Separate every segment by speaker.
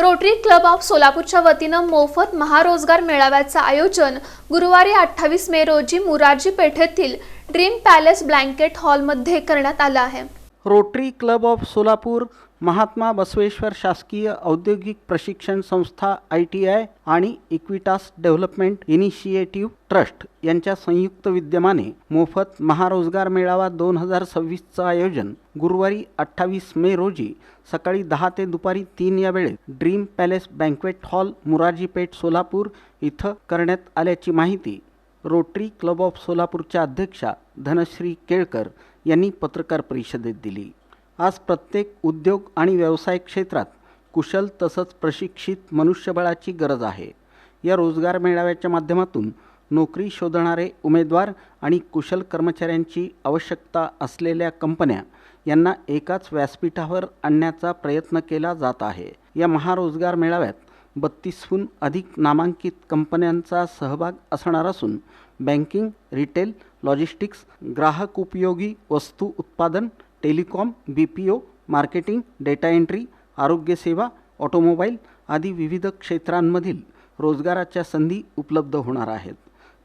Speaker 1: Rotary club of सोलापूरच्या वतीनं मोफत महारोजगार मेळाव्याचं आयोजन गुरुवारी 28 मे रोजी मुरारजी पेठेतील ड्रीम पॅलेस ब्लँकेट हॉलमध्ये करण्यात आलं आहे।
Speaker 2: Rotary club of Solapur, Mahatma Basaveshwar शासकीय औद्योगिक प्रशिक्षण संस्था ITI आणि इक्विटास डेव्हलपमेंट इनिशिएटिव्ह ट्रस्ट यांच्या संयुक्त विद्यमाने मोफत महारोजगार मेळावा 2026 चं आयोजन गुरुवारी 28 मे रोजी सकाळी 10 ते दुपारी 3 या वेळेत dream palace banquet hall, Murarji Peth, Solapur इथं करण्यात आल्याची माहिती रोटरी क्लब ऑफ सोलापूरच्या अध्यक्षा धनश्री केळकर यांनी पत्रकार परिषदेत दिली। आज प्रत्येक उद्योग आणि व्यवसाय क्षेत्रात कुशल तसंच प्रशिक्षित मनुष्यबळाची गरज आहे। या रोजगार मेळाव्याच्या माध्यमातून नोकरी शोधणारे उमेदवार आणि कुशल कर्मचाऱ्यांची आवश्यकता असलेल्या कंपन्या यांना एकाच व्यासपीठावर आणण्याचा प्रयत्न केला जात आहे। या महारोजगार मेळाव्यात 32हून अधिक नामांकित कंपन्यांचा सहभाग असणार असून बँकिंग, रिटेल, लॉजिस्टिक्स, ग्राहक उपयोगी वस्तू उत्पादन, telecom, BPO, marketing, data entry, आरोग्य सेवा, ऑटोमोबाईल आदी विविध क्षेत्रांमधील रोजगाराच्या संधी उपलब्ध होणार आहेत।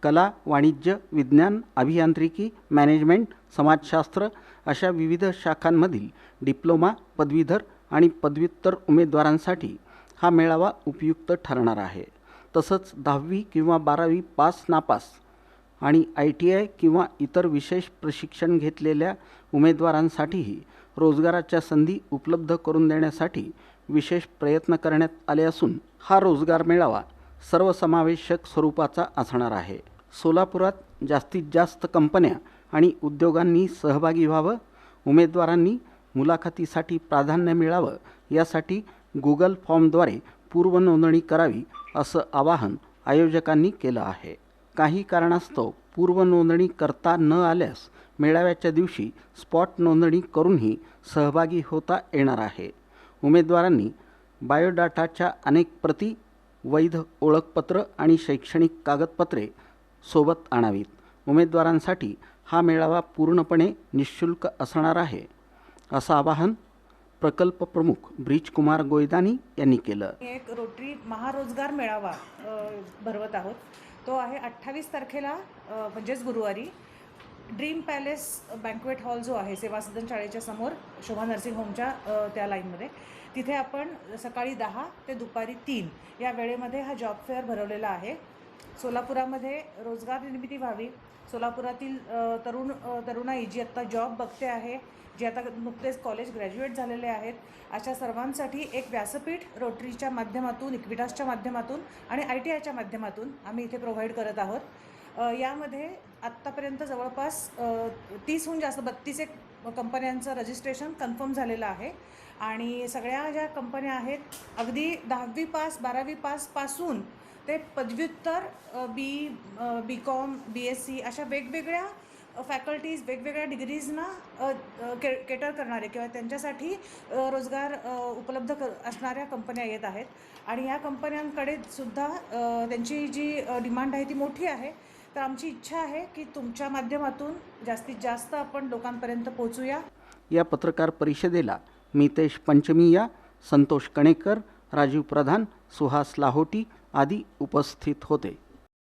Speaker 2: कला, वाणिज्य, विज्ञान, अभियांत्रिकी, मॅनेजमेंट, समाजशास्त्र अशा विविध शाखांमधील डिप्लोमा, पदवीधर आणि पदव्युत्तर उमेदवारांसाठी हा मेळावा उपयुक्त ठरणार आहे। तसंच 10वी किंवा 12वी पास नापास आणि ITI किंवा इतर विशेष प्रशिक्षण घेतलेल्या उमेदवारांसाठीही रोजगाराच्या संधी उपलब्ध करून देण्यासाठी विशेष प्रयत्न करण्यात आले असून हा रोजगार मेळावा सर्वसमावेशक स्वरूपाचा असणार आहे। सोलापुरात जास्तीत जास्त कंपन्या आणि उद्योगांनी सहभागी व्हावं, उमेदवारांनी मुलाखतीसाठी प्राधान्य मिळावं यासाठी Google फॉर्मद्वारे पूर्व नोंदणी करावी असं आवाहन आयोजकांनी केलं आहे। काही कारणास्तव पूर्व नोंदणी करता न आल्यास मेळाव्याच्या दिवशी स्पॉट नोंदणी करूनही सहभागी होता येणार आहे। उमेदवारांनी बायोडाटाच्या अनेक प्रती, वैध ओळखपत्र आणि शैक्षणिक कागदपत्रे सोबत आणावीत। उमेदवारांसाठी हा मेळावा पूर्णपणे निःशुल्क असणार आहे असं आवाहन प्रकल्प प्रमुख ब्रिजकुमार गोयदानी यांनी केलं।
Speaker 3: एक रोटरी महारोजगार मेळावा भरवत आहोत। तो आहे 28 तारखेला म्हणजेच गुरुवारी ड्रीम पॅलेस बँक्वेट हॉल जो आहे सेवा सदन शाळेच्या समोर शोभा नर्सिंग होमच्या त्या लाईनमध्ये, तिथे आपण सकाळी 10 ते दुपारी 3 या वेळेमध्ये हा जॉब फेअर भरवलेला आहे। सोलापुरामध्ये रोजगार निर्मिती व्हावी, सोलापुरातील तरुणाई जी आत्ता जॉब बघते आहे, जे आता नुकतेच कॉलेज ग्रॅज्युएट झालेले आहेत, अशा सर्वांसाठी एक व्यासपीठ रोटरीच्या माध्यमातून, इक्विटासच्या माध्यमातून आणि ITIच्या माध्यमातून आम्ही इथे प्रोव्हाइड करत आहोत। यामध्ये आत्तापर्यंत जवळपास 30हून जास्त 32 कंपन्यांचं रजिस्ट्रेशन कन्फर्म झालेलं आहे आणि सगळ्या ज्या कंपन्या आहेत अगदी 10वी पास, 12वी पास पासून ते पदव्युत्तर BCom, BSc अशा वेगवेगळ्या फॅकल्टीज, वेगवेगळ्या डिग्रीजना केटर करणारे किंवा त्यांच्यासाठी रोजगार उपलब्ध असणाऱ्या कंपन्या येत आहेत आणि या कंपन्यांकडे सुद्धा त्यांची जी डिमांड आहे ती मोठी आहे। तर आमची इच्छा आहे की तुमच्या माध्यमातून जास्तीत जास्त आपण लोकांपर्यंत पोहोचूया।
Speaker 2: या पत्रकार परिषदेला मितेश पंचमिया, संतोष कणेकर, राजीव प्रधान, सुहास लाहोटी आदी उपस्थित होते।